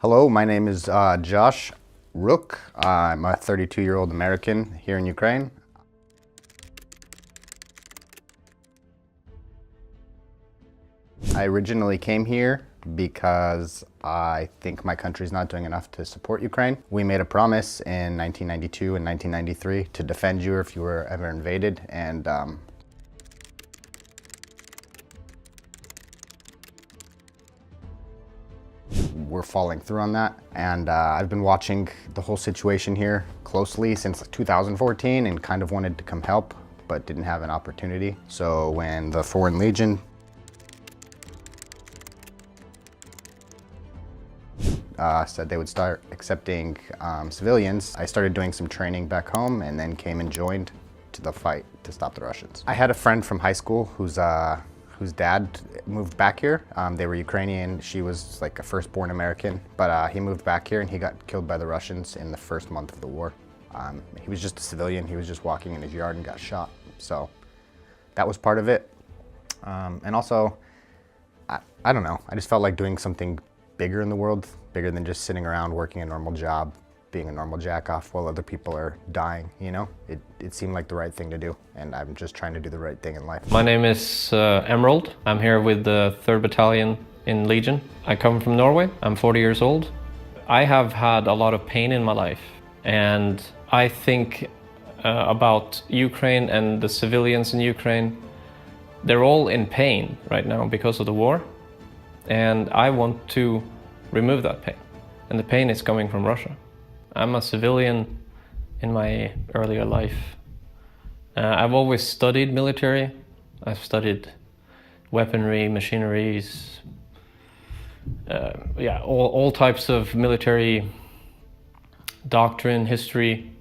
Hello, my name is Josh Rook. I'm a 32-year-old American here in Ukraine. I originally came here because I think my country's not doing enough to support Ukraine. We made a promise in 1992 and 1993 to defend you if you were ever invaded, and we're falling through on that. And I've been watching the whole situation here closely since 2014 and kind of wanted to come help, but didn't have an opportunity. So when the Foreign Legion said they would start accepting civilians, I started doing some training back home and then came and joined to the fight to stop the Russians. I had a friend from high school whose dad moved back here. They were Ukrainian. She was like a firstborn American, but he moved back here and he got killed by the Russians in the first month of the war. He was just a civilian. He was just walking in his yard and got shot. So that was part of it. And also, I don't know, I just felt like doing something bigger in the world, bigger than just sitting around working a normal job, being a normal jack-off while other people are dying, you know? It seemed like the right thing to do, and I'm just trying to do the right thing in life. My name is Emerald. I'm here with the 3rd Battalion in Legion. I come from Norway. I'm 40 years old. I have had a lot of pain in my life, and I think about Ukraine and the civilians in Ukraine. They're all in pain right now because of the war, and I want to remove that pain. And the pain is coming from Russia. I'm a civilian in my earlier life. I've always studied military. I've studied weaponry, machineries, all types of military doctrine, history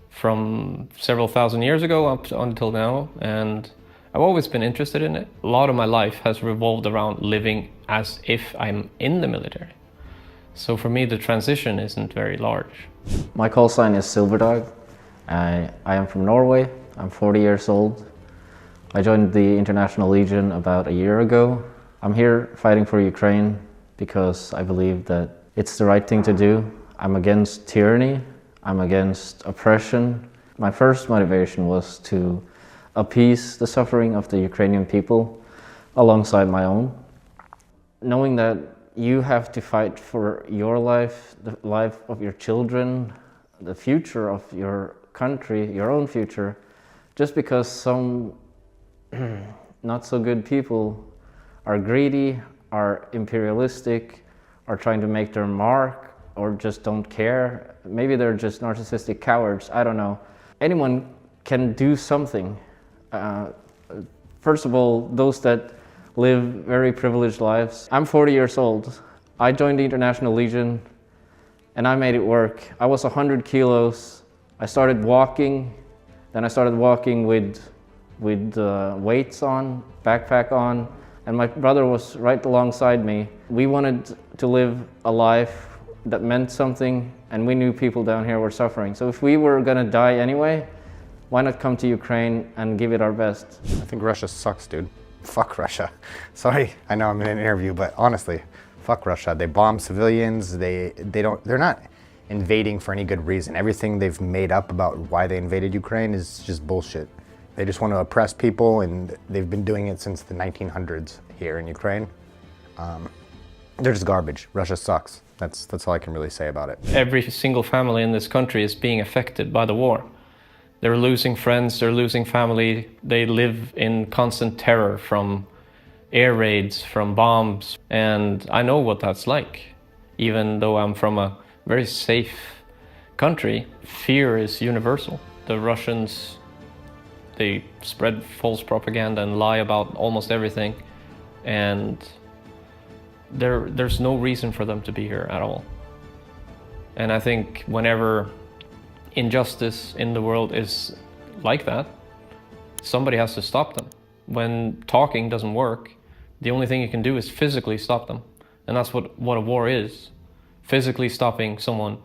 from several thousand years ago up until now, and I've always been interested in it. A lot of my life has revolved around living as if I'm in the military. So for me, the transition isn't very large. My call sign is Silverdog. I am from Norway. I'm 40 years old. I joined the International Legion about a year ago. I'm here fighting for Ukraine because I believe that it's the right thing to do. I'm against tyranny. I'm against oppression. My first motivation was to appease the suffering of the Ukrainian people alongside my own. Knowing that you have to fight for your life, the life of your children, the future of your country, your own future, just because some not so good people are greedy, are imperialistic, are trying to make their mark, or just don't care. Maybe they're just narcissistic cowards, I don't know. Anyone can do something. First of all, those that live very privileged lives. I'm 40 years old. I joined the International Legion and I made it work. I was 100 kilos. I started walking. Then I started walking with weights on, backpack on, and my brother was right alongside me. We wanted to live a life that meant something, and we knew people down here were suffering. So if we were gonna die anyway, why not come to Ukraine and give it our best? I think Russia sucks, dude. Fuck Russia. Sorry, I know I'm in an interview, but honestly, fuck Russia. They bomb civilians. They're not invading for any good reason. Everything they've made up about why they invaded Ukraine is just bullshit. They just want to oppress people, and they've been doing it since the 1900s here in Ukraine. They're just garbage. Russia sucks. That's all I can really say about it. Every single family in this country is being affected by the war. They're losing friends, they're losing family. They live in constant terror from air raids, from bombs. And I know what that's like. Even though I'm from a very safe country, fear is universal. The Russians, they spread false propaganda and lie about almost everything. And there's no reason for them to be here at all. And I think whenever injustice in the world is like that, somebody has to stop them. When talking doesn't work, the only thing you can do is physically stop them. And that's what a war is. Physically stopping someone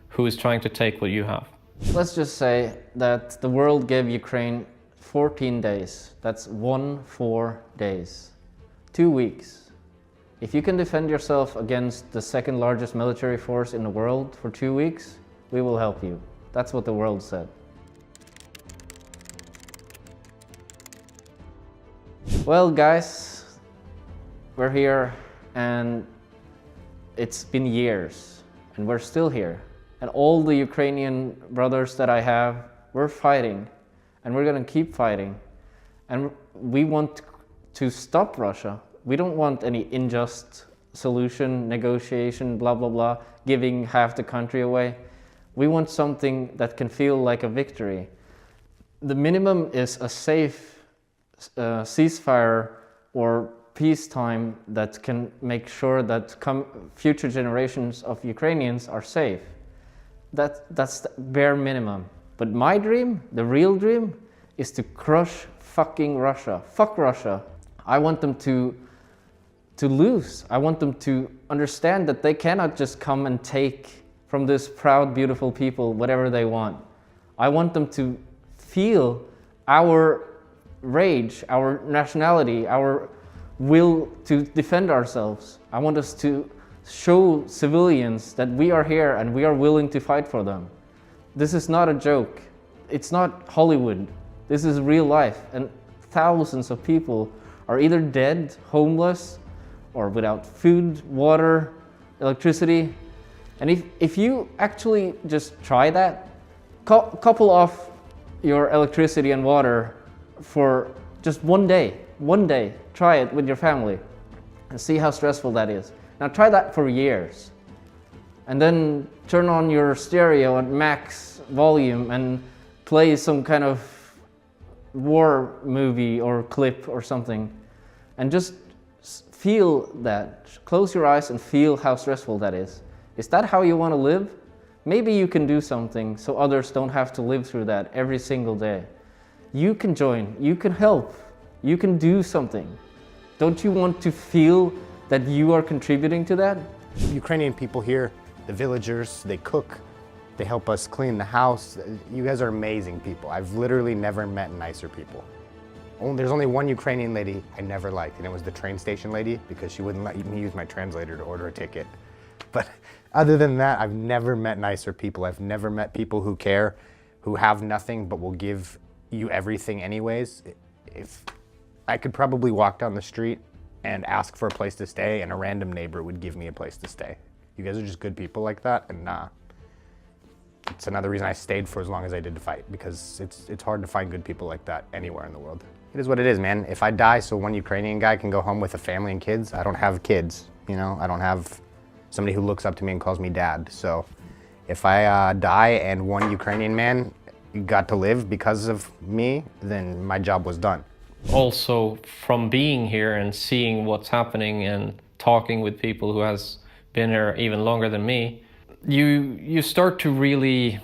who is trying to take what you have. Let's just say that the world gave Ukraine 14 days. That's 4 days. 2 weeks. If you can defend yourself against the second largest military force in the world for 2 weeks, we will help you. That's what the world said. Well, guys, we're here, and it's been years, and we're still here. And all the Ukrainian brothers that I have, we're fighting, and we're gonna keep fighting. And we want to stop Russia. We don't want any unjust solution, negotiation, blah, blah, blah, giving half the country away. We want something that can feel like a victory. The minimum is a safe ceasefire or peacetime that can make sure that future generations of Ukrainians are safe. That's the bare minimum. But my dream, the real dream, is to crush fucking Russia. Fuck Russia. I want them to lose. I want them to understand that they cannot just come and take from this proud, beautiful people whatever they want. I want them to feel our rage, our nationality, our will to defend ourselves. I want us to show civilians that we are here and we are willing to fight for them. This is not a joke. It's not Hollywood. This is real life, and thousands of people are either dead, homeless, or without food, water, electricity. And if you actually just try that, couple off your electricity and water for just one day, try it with your family and see how stressful that is. Now try that for years. And then turn on your stereo at max volume and play some kind of war movie or clip or something. And just feel that. Close your eyes and feel how stressful that is. Is that how you want to live? Maybe you can do something so others don't have to live through that every single day. You can join, you can help, you can do something. Don't you want to feel that you are contributing to that? Ukrainian people here, the villagers, they cook, they help us clean the house. You guys are amazing people. I've literally never met nicer people. There's only one Ukrainian lady I never liked, and it was the train station lady, because she wouldn't let me use my translator to order a ticket. But other than that, I've never met nicer people. I've never met people who care, who have nothing but will give you everything anyways. If I could probably walk down the street and ask for a place to stay, and a random neighbor would give me a place to stay. You guys are just good people like that, and it's another reason I stayed for as long as I did to fight, because it's hard to find good people like that anywhere in the world. It is what it is, man. If I die so one Ukrainian guy can go home with a family and kids, I don't have kids, you know? I don't have somebody who looks up to me and calls me dad. So if I die and one Ukrainian man got to live because of me, then my job was done. Also, from being here and seeing what's happening and talking with people who has been here even longer than me, you start to really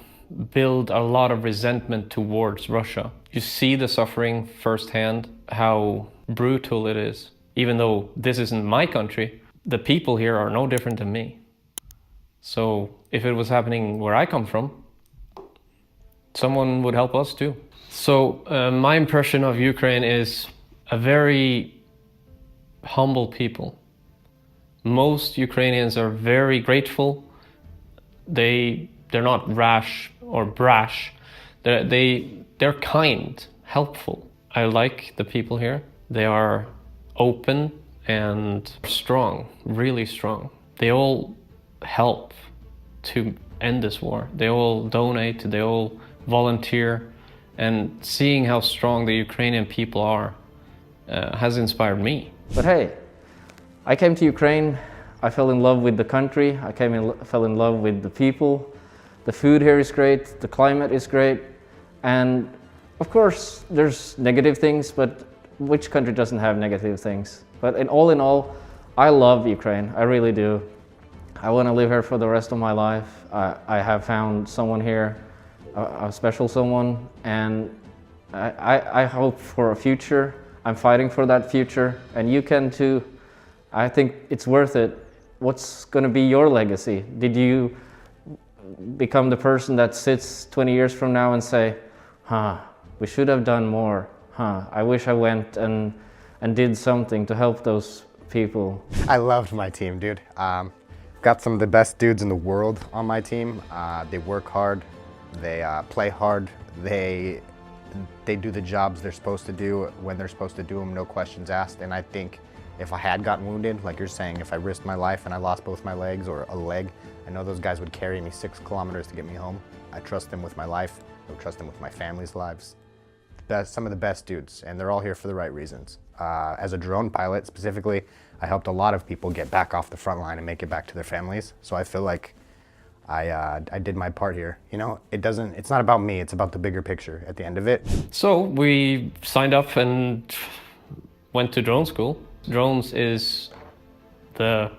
build a lot of resentment towards Russia. You see the suffering firsthand, how brutal it is. Even though this isn't my country, the people here are no different than me. So if it was happening where I come from, someone would help us too. So my impression of Ukraine is a very humble people. Most Ukrainians are very grateful. They're not rash or brash. They're kind, helpful. I like the people here. They are open and strong, really strong. They all help to end this war. They all donate, they all volunteer, and seeing how strong the Ukrainian people are has inspired me. But hey, I came to Ukraine, I fell in love with the country, fell in love with the people. The food here is great, the climate is great, and of course there's negative things, but which country doesn't have negative things? But in all, I love Ukraine, I really do. I want to live here for the rest of my life. I have found someone here, a special someone, and I hope for a future. I'm fighting for that future, and you can too. I think it's worth it. What's going to be your legacy? Did you become the person that sits 20 years from now and say, we should have done more, I wish I went and did something to help those people. I loved my team, dude. Got some of the best dudes in the world on my team. They work hard, they play hard, they do the jobs they're supposed to do when they're supposed to do them, no questions asked. And I think if I had gotten wounded, like you're saying, if I risked my life and I lost both my legs or a leg, I know those guys would carry me 6 kilometers to get me home. I trust them with my life. I would trust them with my family's lives. Some of the best dudes, and they're all here for the right reasons. As a drone pilot specifically, I helped a lot of people get back off the front line and make it back to their families. So I feel like I did my part here. You know, it's not about me, it's about the bigger picture at the end of it. So we signed up and went to drone school. Drones is the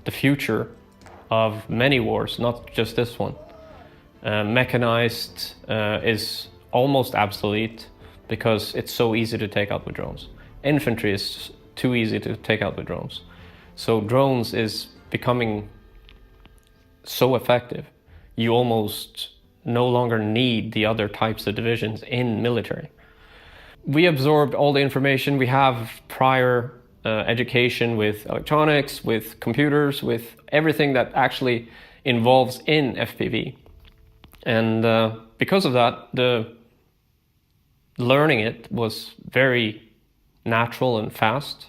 future of many wars, not just this one. Mechanized is almost obsolete because it's so easy to take out with drones. Infantry is too easy to take out with drones. So drones is becoming so effective, you almost no longer need the other types of divisions in military. We absorbed all the information. We have prior education with electronics, with computers, with everything that actually involves in FPV. And because of that, learning it was very natural and fast,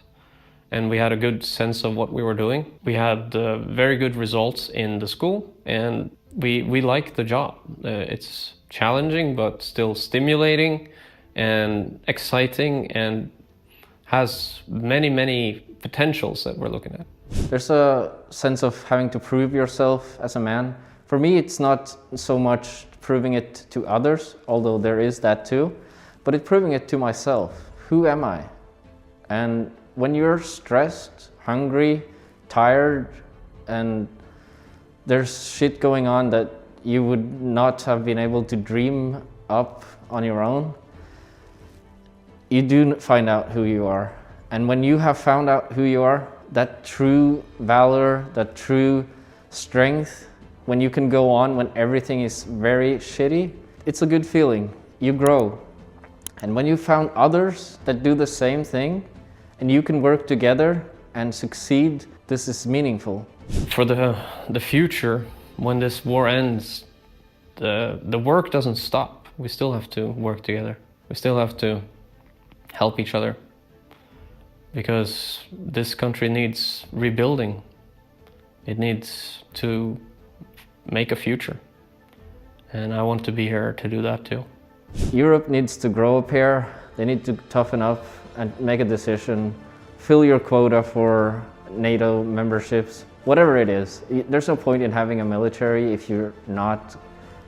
and we had a good sense of what we were doing. We had very good results in the school, and we liked the job. It's challenging, but still stimulating and exciting, and has many, many potentials that we're looking at. There's a sense of having to prove yourself as a man. For me, it's not so much proving it to others, although there is that too, but it's proving it to myself. Who am I? And when you're stressed, hungry, tired, and there's shit going on that you would not have been able to dream up on your own, you do find out who you are. And when you have found out who you are, that true valor, that true strength, when you can go on when everything is very shitty, it's a good feeling. You grow. And when you found others that do the same thing, and you can work together and succeed, this is meaningful. For the future, when this war ends, the work doesn't stop. We still have to work together. We still have to help each other, because this country needs rebuilding. It needs to make a future, and I want to be here to do that too. Europe needs to grow up here. They need to toughen up and make a decision. Fill your quota for NATO memberships, whatever it is. There's no point in having a military if you're not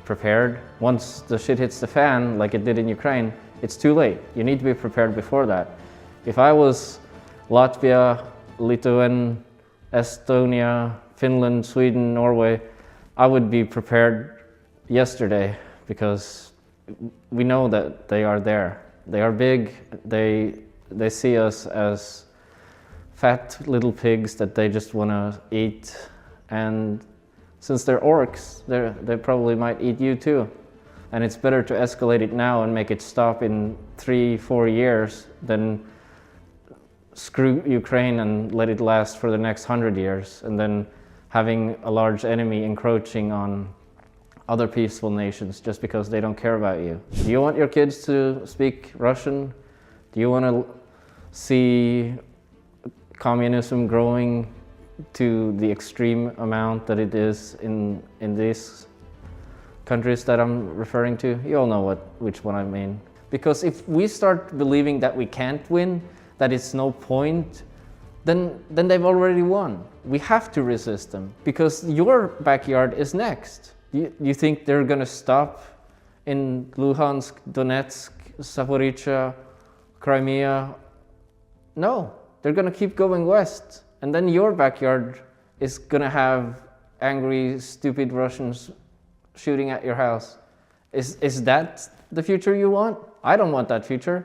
prepared. Once the shit hits the fan, like it did in Ukraine, it's too late. You need to be prepared before that. If I was Latvia, Lithuania, Estonia, Finland, Sweden, Norway, I would be prepared yesterday, because we know that they are there. They are big, they see us as fat little pigs that they just want to eat, and since they're orcs, they probably might eat you too. And it's better to escalate it now and make it stop in 3-4 years than screw Ukraine and let it last for the next 100 years, and then having a large enemy encroaching on other peaceful nations just because they don't care about you. Do you want your kids to speak Russian? Do you want to see communism growing to the extreme amount that it is in these countries that I'm referring to? You all know which one I mean. Because if we start believing that we can't win, that it's no point, then they've already won. We have to resist them, because your backyard is next. You think they're gonna stop in Luhansk, Donetsk, Zaporizhzhia, Crimea? No, they're gonna keep going west. And then your backyard is gonna have angry, stupid Russians shooting at your house. Is that the future you want? I don't want that future.